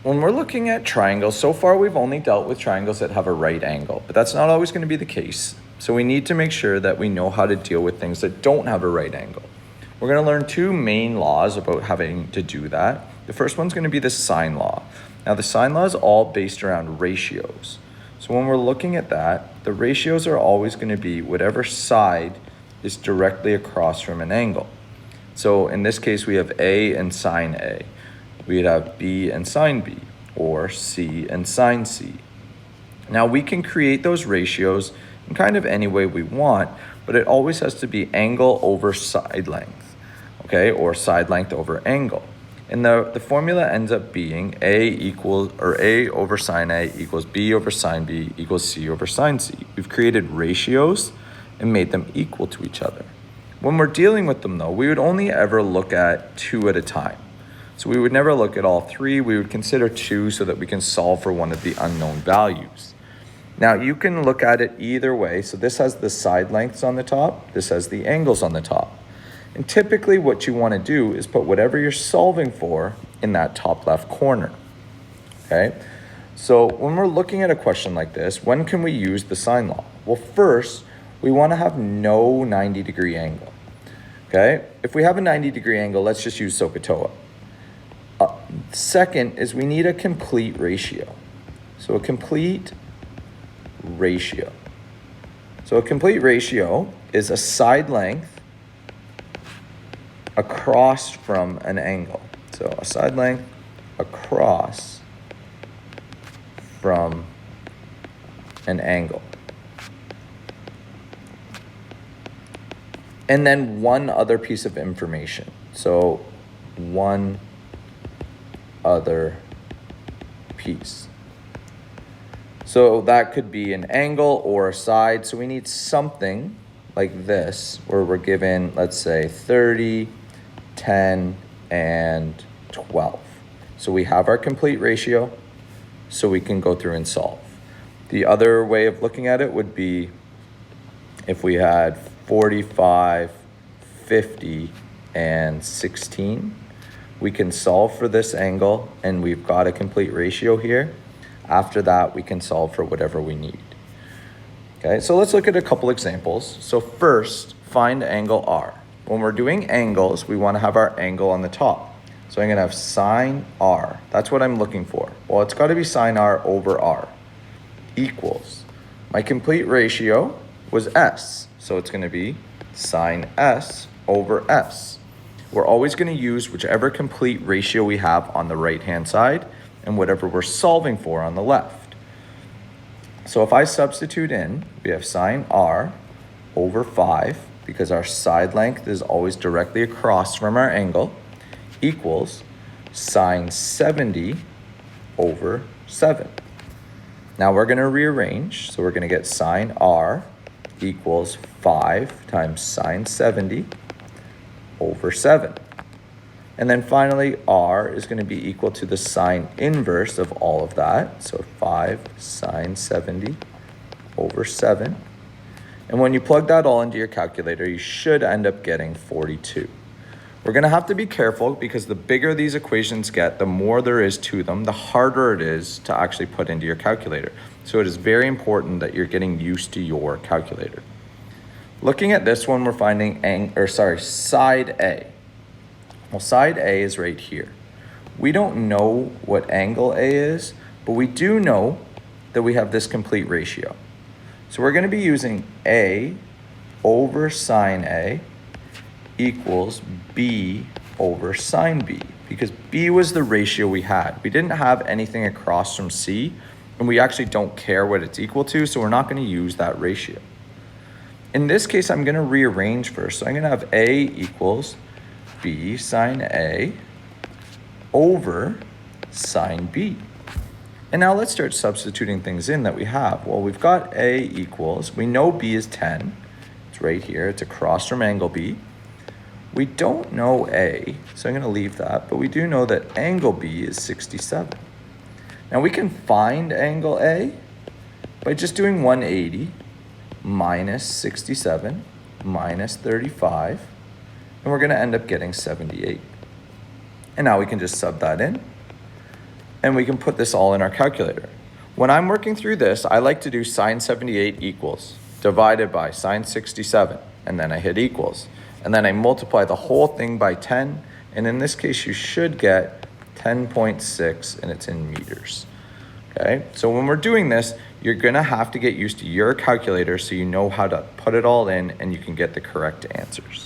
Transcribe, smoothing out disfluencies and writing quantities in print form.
when we're looking at triangles, so far we've only dealt with triangles that have a right angle, but that's not always going to be the case. So we need to make sure that we know how to deal with things that don't have a right angle. We're going to learn two main laws about having to do that. The first one's going to be the sine law. Now the sine law is all based around ratios. So when we're looking at that, the ratios are always going to be whatever side is directly across from an angle. So in this case, we have A and sine A. We'd have B and sine B, or C and sine C. Now we can create those ratios in kind of any way we want, but it always has to be angle over side length, okay, or side length over angle. And the formula ends up being A over sine A equals B over sine B equals C over sine C. We've created ratios and made them equal to each other. When we're dealing with them though, we would only ever look at two at a time. So we would never look at all three. We would consider two so that we can solve for one of the unknown values. Now you can look at it either way. So this has the side lengths on the top. This has the angles on the top. And typically what you want to do is put whatever you're solving for in that top left corner. Okay? So when we're looking at a question like this, when can we use the sine law? Well, first, we want to have no 90-degree angle. Okay? If we have a 90-degree angle, let's just use SOHCAHTOA. Second is we need a complete ratio. So a complete ratio. So a complete ratio is a side length across from an angle. So a side length across from an angle. And then one other piece of information. So one other piece. So that could be an angle or a side. So we need something like this where we're given, let's say 30, 10, and 12. So we have our complete ratio, so we can go through and solve. The other way of looking at it would be if we had 45, 50, and 16. We can solve for this angle, and we've got a complete ratio here. After that, we can solve for whatever we need. Okay, so let's look at a couple examples. So first, find angle R. When we're doing angles, we want to have our angle on the top. So I'm going to have sine R. That's what I'm looking for. Well, it's got to be sine R over R equals. My complete ratio was S, so it's going to be sine S over S. We're always going to use whichever complete ratio we have on the right-hand side and whatever we're solving for on the left. So if I substitute in, we have sine R over 5, because our side length is always directly across from our angle, equals sine 70 over 7. Now we're going to rearrange, so we're going to get sine R equals 5 times sine 70 over 7. And then finally, R is going to be equal to the sine inverse of all of that. So 5 sine 70 over 7. And when you plug that all into your calculator, you should end up getting 42. We're going to have to be careful because the bigger these equations get, the more there is to them, the harder it is to actually put into your calculator. So it is very important that you're getting used to your calculator. Looking at this one, we're finding side A. Well, side A is right here. We don't know what angle A is, but we do know that we have this complete ratio. So we're going to be using A over sine A equals B over sine B, because B was the ratio we had. We didn't have anything across from C, and we actually don't care what it's equal to, so we're not going to use that ratio. In this case, I'm going to rearrange first. So I'm going to have A equals B sine A over sine B. And now let's start substituting things in that we have. Well, we've got A equals, we know B is 10. It's right here. It's across from angle B. We don't know A, so I'm going to leave that, but we do know that angle B is 67. Now we can find angle A by just doing 180 minus 67 minus 35, and we're going to end up getting 78. And now we can just sub that in. and we can put this all in our calculator. When I'm working through this, I like to do sine 78 equals divided by sine 67, and then I hit equals. And then I multiply the whole thing by 10, and in this case, you should get 10.6, and it's in meters. Okay, so when we're doing this, you're gonna have to get used to your calculator so you know how to put it all in and you can get the correct answers.